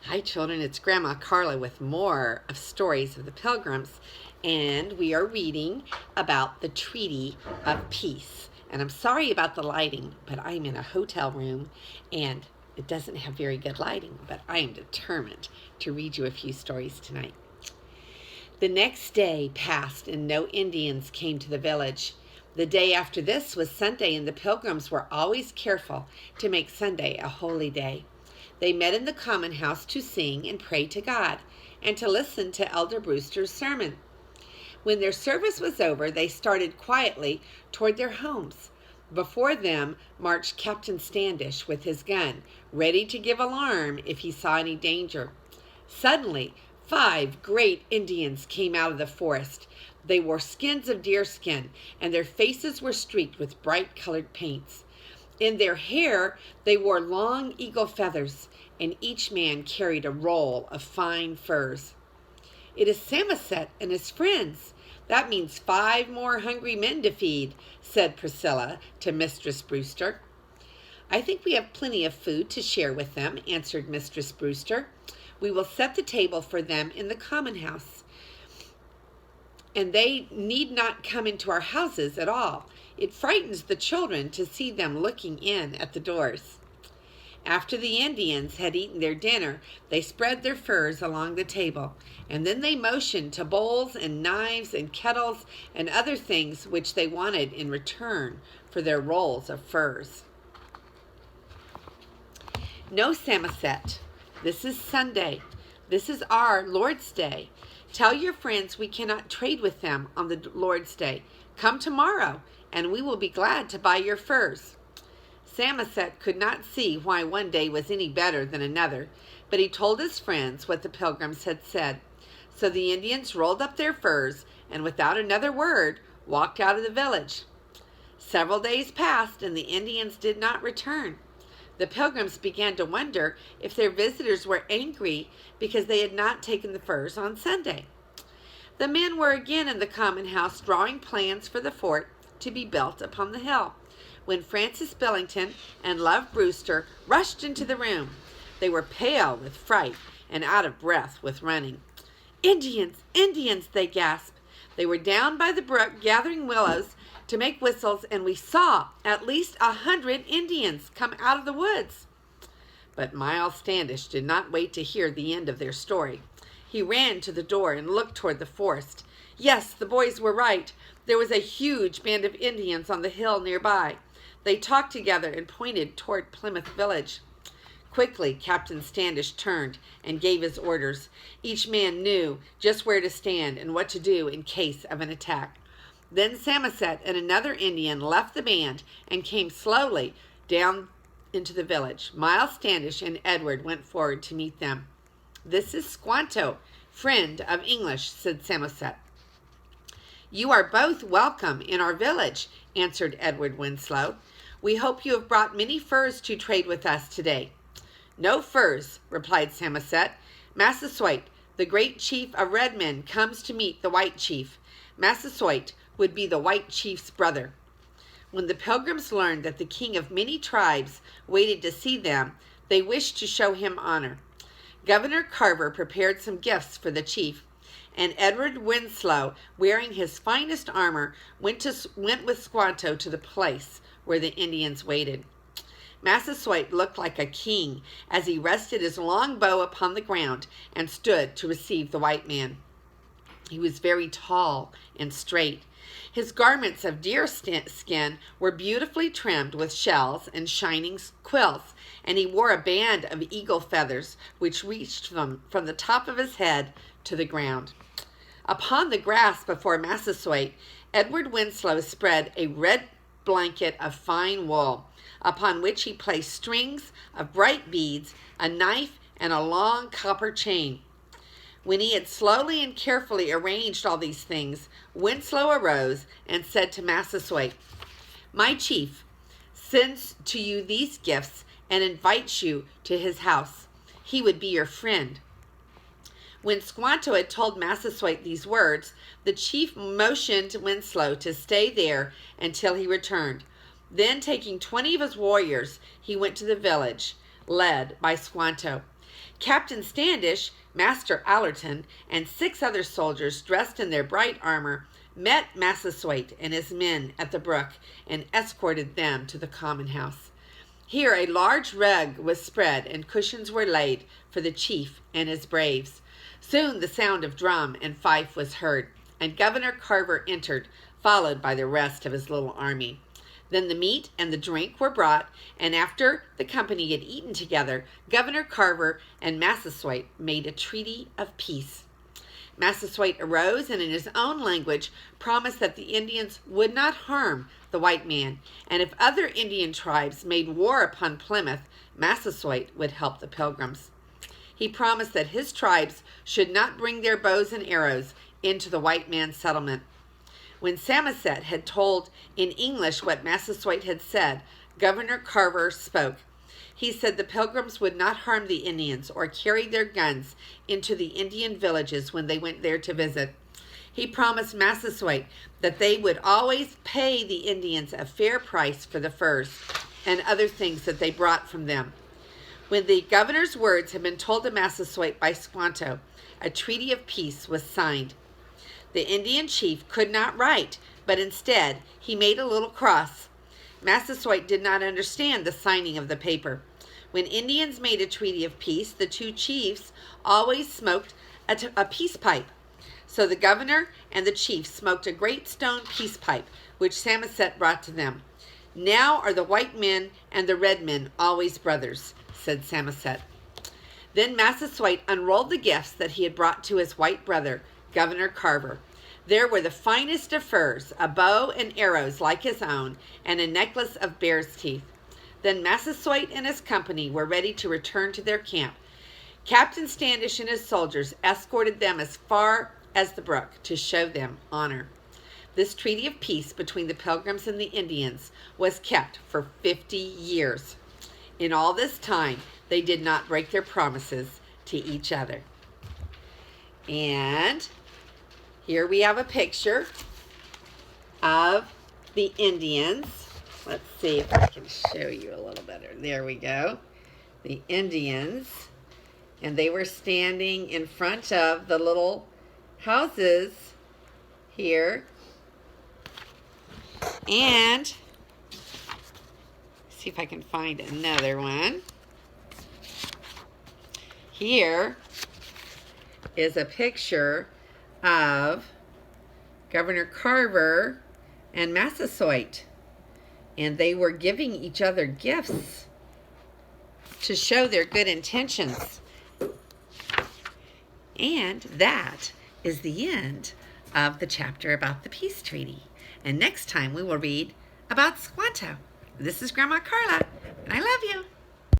Hi children, it's Grandma Carla with more of Stories of the Pilgrims, and we are reading about the Treaty of Peace. And I'm sorry about the lighting, but I'm in a hotel room and it doesn't have very good lighting, but I am determined to read you a few stories tonight. The next day passed and no Indians came to the village. The day after this was Sunday, and the Pilgrims were always careful to make Sunday a holy day. They met in the common house to sing and pray to God and to listen to Elder Brewster's sermon. When their service was over, they started quietly toward their homes. Before them marched Captain Standish with his gun, ready to give alarm if he saw any danger. Suddenly, 5 great Indians came out of the forest. They wore skins of deerskin, and their faces were streaked with bright-colored paints. In their hair, they wore long eagle feathers, and each man carried a roll of fine furs. "It is Samoset and his friends. That means 5 more hungry men to feed," said Priscilla to Mistress Brewster. "I think we have plenty of food to share with them," answered Mistress Brewster. "We will set the table for them in the common house, and they need not come into our houses at all. It frightens the children to see them looking in at the doors." After the Indians had eaten their dinner, they spread their furs along the table, and then they motioned to bowls and knives and kettles and other things which they wanted in return for their rolls of furs. "No, Samoset, this is Sunday. This is our Lord's Day. Tell your friends we cannot trade with them on the Lord's Day. Come tomorrow, and we will be glad to buy your furs." Samoset could not see why one day was any better than another, but he told his friends what the Pilgrims had said. So the Indians rolled up their furs and without another word walked out of the village. Several days passed and the Indians did not return. The Pilgrims began to wonder if their visitors were angry because they had not taken the furs on Sunday. The men were again in the common house drawing plans for the fort to be built upon the hill, when Francis Billington and Love Brewster rushed into the room. They were pale with fright and out of breath with running. "Indians! Indians!" they gasped. "They were down by the brook gathering willows to make whistles, and we saw at least 100 Indians come out of the woods." But Miles Standish did not wait to hear the end of their story. He ran to the door and looked toward the forest. Yes, the boys were right. There was a huge band of Indians on the hill nearby. They talked together and pointed toward Plymouth village. Quickly, Captain Standish turned and gave his orders. Each man knew just where to stand and what to do in case of an attack. Then Samoset and another Indian left the band and came slowly down into the village. Miles Standish and Edward went forward to meet them. "This is Squanto, friend of English," said Samoset. "You are both welcome in our village," answered Edward Winslow. "We hope you have brought many furs to trade with us today." "No furs," replied Samoset. "Massasoit, the great chief of red men, comes to meet the white chief. Massasoit would be the white chief's brother." When the Pilgrims learned that the king of many tribes waited to see them, they wished to show him honor. Governor Carver prepared some gifts for the chief, and Edward Winslow, wearing his finest armor, went with Squanto to the place where the Indians waited. Massasoit looked like a king as he rested his long bow upon the ground and stood to receive the white man. He was very tall and straight. His garments of deer skin were beautifully trimmed with shells and shining quills, and he wore a band of eagle feathers which reached from the top of his head to the ground. Upon the grass before Massasoit, Edward Winslow spread a red blanket of fine wool, upon which he placed strings of bright beads, a knife, and a long copper chain. When he had slowly and carefully arranged all these things, Winslow arose and said to Massasoit, "My chief sends to you these gifts and invites you to his house. He would be your friend." When Squanto had told Massasoit these words, the chief motioned Winslow to stay there until he returned. Then, taking 20 of his warriors, he went to the village, led by Squanto. Captain Standish, Master Allerton, and 6 other soldiers dressed in their bright armor met Massasoit and his men at the brook and escorted them to the common house. Here a large rug was spread and cushions were laid for the chief and his braves. Soon the sound of drum and fife was heard, and Governor Carver entered, followed by the rest of his little army. Then the meat and the drink were brought, and after the company had eaten together, Governor Carver and Massasoit made a treaty of peace. Massasoit arose and in his own language promised that the Indians would not harm the white man, and if other Indian tribes made war upon Plymouth, Massasoit would help the Pilgrims. He promised that his tribes should not bring their bows and arrows into the white man's settlement. When Samoset had told in English what Massasoit had said, Governor Carver spoke. He said the Pilgrims would not harm the Indians or carry their guns into the Indian villages when they went there to visit. He promised Massasoit that they would always pay the Indians a fair price for the furs and other things that they brought from them. When the governor's words had been told to Massasoit by Squanto, a treaty of peace was signed. The Indian chief could not write, but instead he made a little cross. Massasoit did not understand the signing of the paper. When Indians made a treaty of peace, the 2 chiefs always smoked a peace pipe. So the governor and the chief smoked a great stone peace pipe, which Samoset brought to them. Now are the white men and the red men always brothers, said Samoset. Then Massasoit unrolled the gifts that he had brought to his white brother, Governor Carver. There were the finest of furs, a bow and arrows like his own, and a necklace of bear's teeth. Then Massasoit and his company were ready to return to their camp. Captain Standish and his soldiers escorted them as far as the brook to show them honor. This treaty of peace between the Pilgrims and the Indians was kept for 50 years. In all this time, they did not break their promises to each other. And here we have a picture of the Indians. Let's see if I can show you a little better. There we go. The Indians. And they were standing in front of the little houses here. And see if I can find another one. Here is a picture of Governor Carver and Massasoit, and they were giving each other gifts to show their good intentions. And that is the end of the chapter about the peace treaty. And next time we will read about Squanto. This is Grandma Carla, and I love you.